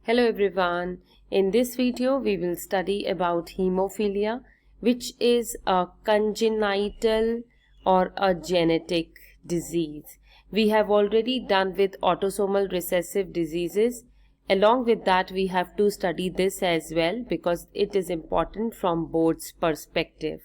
Hello everyone. In this video we will study about hemophilia, which is a congenital or a genetic disease. We have already done with autosomal recessive diseases. Along with that we have to study this as well because it is important from board's perspective.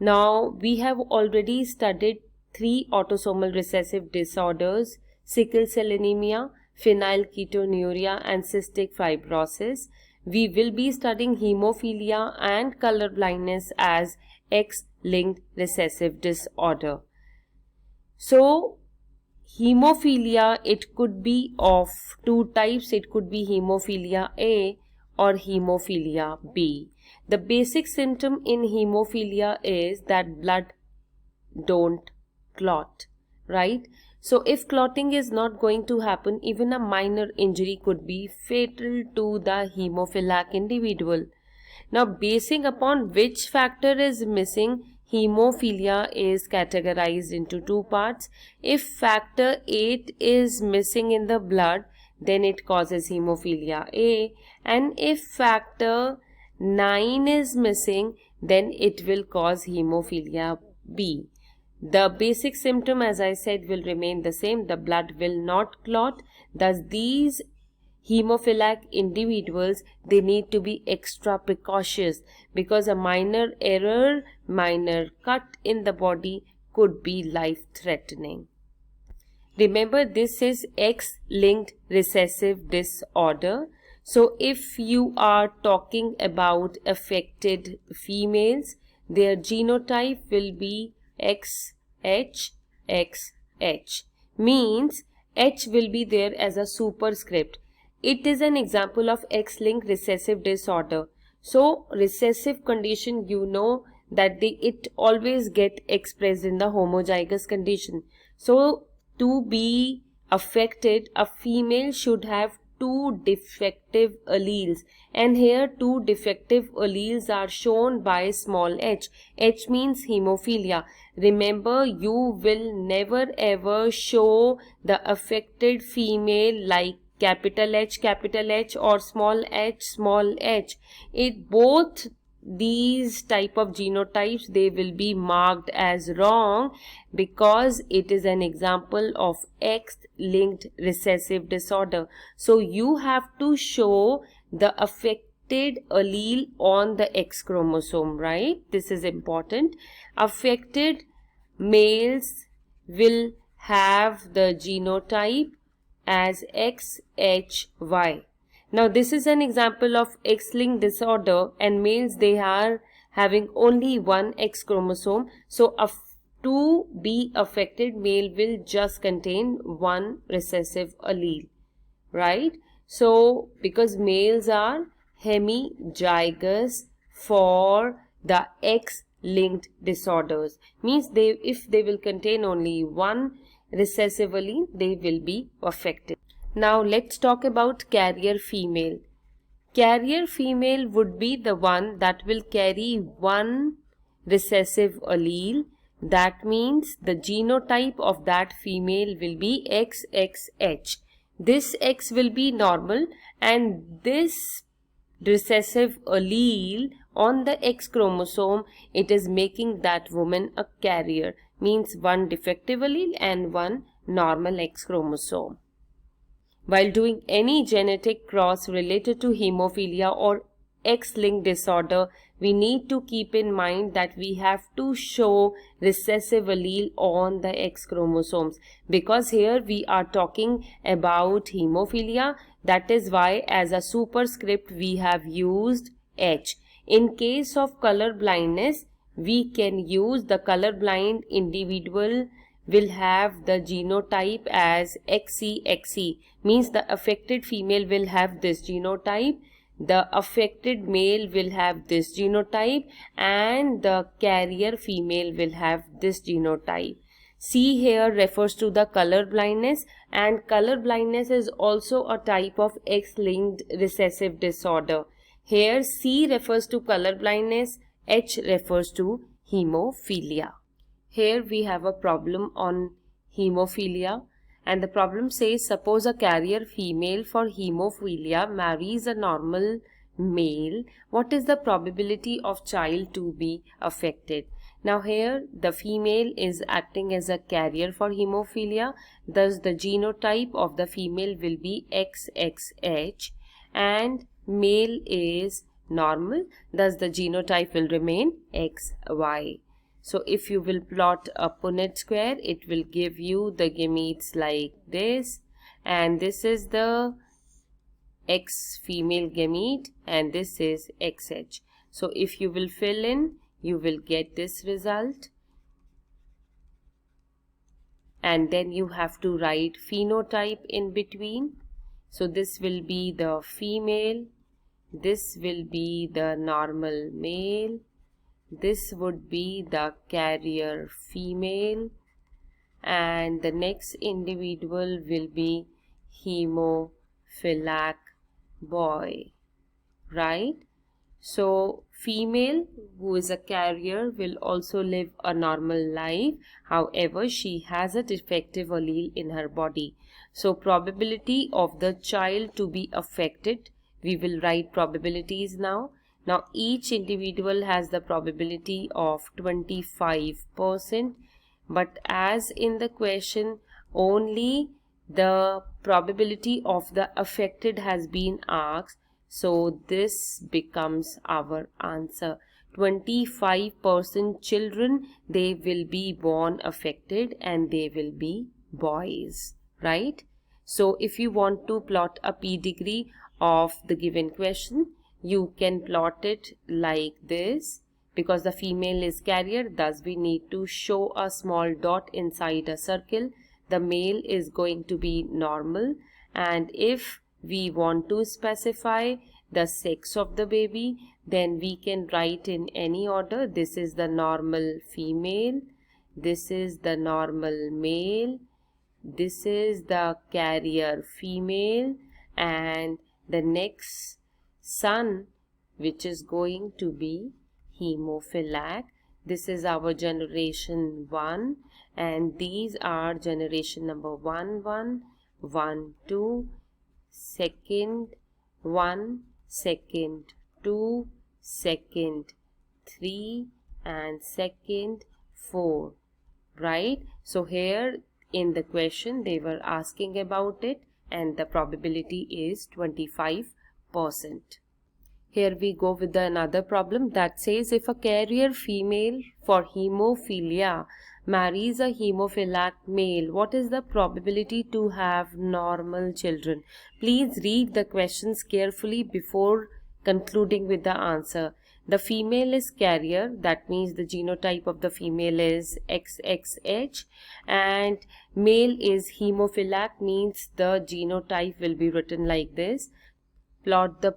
Now we have already studied 3 autosomal recessive disorders: sickle cell anemia, phenylketonuria and cystic fibrosis. We will be studying hemophilia and color blindness as X-linked recessive disorder. So hemophilia, it could be of two types. It could be hemophilia A or hemophilia B. The basic symptom in hemophilia is that blood don't clot, right? So if clotting is not going to happen, even a minor injury could be fatal to the hemophiliac individual. Now, basing upon which factor is missing, hemophilia is categorized into two parts. If factor 8 is missing in the blood, then it causes hemophilia A, and if factor 9 is missing, then it will cause hemophilia B. The basic symptom, as I said, will remain the same. The blood will not clot. Thus, these hemophiliac individuals, they need to be extra precautious because a minor error, minor cut in the body could be life-threatening. Remember, this is X-linked recessive disorder. So, if you are talking about affected females, their genotype will be XH, XH. Means H will be there as a superscript. It is an example of X-linked recessive disorder. So, recessive condition, you know that it always get expressed in the homozygous condition. So, to be affected, a female should have two defective alleles, and here two defective alleles are shown by small h. H means hemophilia. Remember, you will never ever show the affected female like capital H or small h. Both these type of genotypes, they will be marked as wrong because it is an example of X-linked recessive disorder. So you have to show the affected allele on the X chromosome, right? This is important. Affected males will have the genotype as XHY. Now, this is an example of X-linked disorder, and males, they are having only one X chromosome. So, to be affected male will just contain one recessive allele, right? So, because males are hemizygous for the X-linked disorders, means if they will contain only one recessive allele, they will be affected. Now let's talk about carrier female. Carrier female would be the one that will carry one recessive allele. That means the genotype of that female will be XXH. This X will be normal, and this recessive allele on the X chromosome, it is making that woman a carrier. Means one defective allele and one normal X chromosome. While doing any genetic cross related to hemophilia or X-linked disorder, we need to keep in mind that we have to show recessive allele on the X chromosomes, because here we are talking about hemophilia. That is why as a superscript we have used H. In case of color blindness, we can use the colorblind individual will have the genotype as XCXE, means the affected female will have this genotype, the affected male will have this genotype, and the carrier female will have this genotype. C here refers to the color blindness, and color blindness is also a type of X-linked recessive disorder. Here C refers to color blindness, H refers to hemophilia. Here we have a problem on hemophilia. And the problem says, suppose a carrier female for hemophilia marries a normal male. What is the probability of child to be affected? Now here the female is acting as a carrier for hemophilia. Thus the genotype of the female will be XXH and male is normal. Thus the genotype will remain XY. So if you will plot a Punnett square, it will give you the gametes like this, and this is the X female gamete and this is XH. So if you will fill in, you will get this result, and then you have to write phenotype in between. So this will be the female, this will be the normal male, this would be the carrier female, and the next individual will be hemophiliac boy, right? So female who is a carrier will also live a normal life. However, she has a defective allele in her body. So probability of the child to be affected, we will write probabilities now. Now each individual has the probability of 25%, but as in the question only the probability of the affected has been asked, so this becomes our answer. 25% children, they will be born affected and they will be boys, right? So if you want to plot a pedigree of the given question, you can plot it like this. Because the female is carrier, thus we need to show a small dot inside a circle. The male is going to be normal, and if we want to specify the sex of the baby, then we can write in any order. This is the normal female, this is the normal male, this is the carrier female, and the next son, which is going to be hemophiliac. This is our generation 1, and these are generation number 1, 1, 1, 2, second 1, second 2, second 3, and second 4, right? So here in the question they were asking about it, and the probability is 25%. Here we go with another problem that says, if a carrier female for hemophilia marries a hemophiliac male, what is the probability to have normal children? Please read the questions carefully before concluding with the answer. The female is carrier, that means the genotype of the female is XXH, and male is hemophiliac, means the genotype will be written like this. Plot the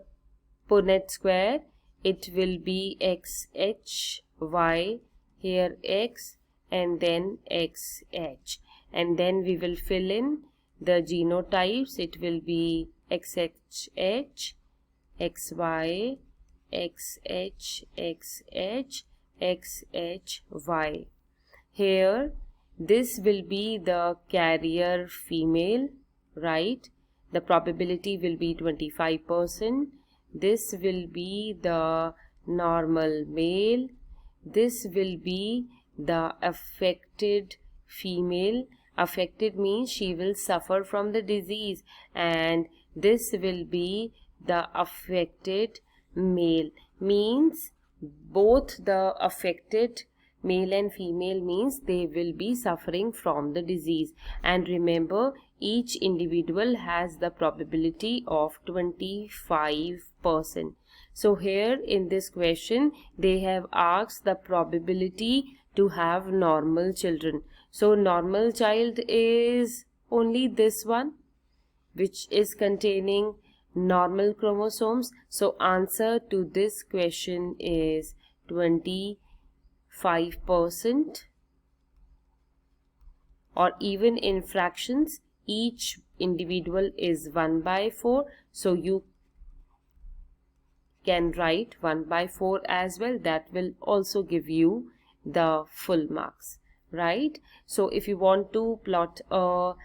Punnett square, it will be XHY, here X and then XH, and then we will fill in the genotypes. It will be XHH, XY, XH, XH, XHY. Here this will be the carrier female, right? The probability will be 25%. This will be the normal male. This will be the affected female. Affected means she will suffer from the disease, and this will be the affected male, means both the affected male and female means they will be suffering from the disease. And remember, each individual has the probability of 25%. So here in this question they have asked the probability to have normal children. So normal child is only this one, which is containing normal chromosomes. So answer to this question is 25%, or even in fractions each individual is 1/4, so you can write 1/4 as well. That will also give you the full marks, right? So if you want to plot a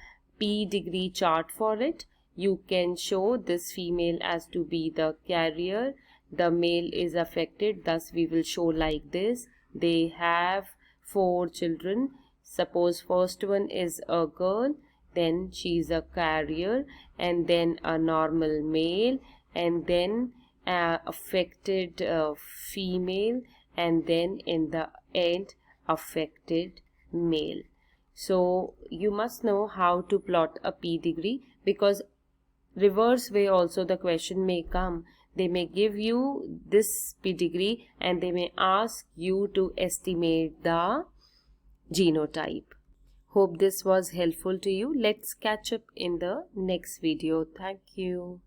P degree chart for it. You can show this female as to be the carrier, the male is affected, thus we will show like this. They have 4 children. Suppose first one is a girl, then she is a carrier, and then a normal male, and then affected female, and then in the end affected male. So you must know how to plot a P degree, because reverse way also the question may come. They may give you this P degree and they may ask you to estimate the genotype. Hope this was helpful to you. Let's catch up in the next video. Thank you.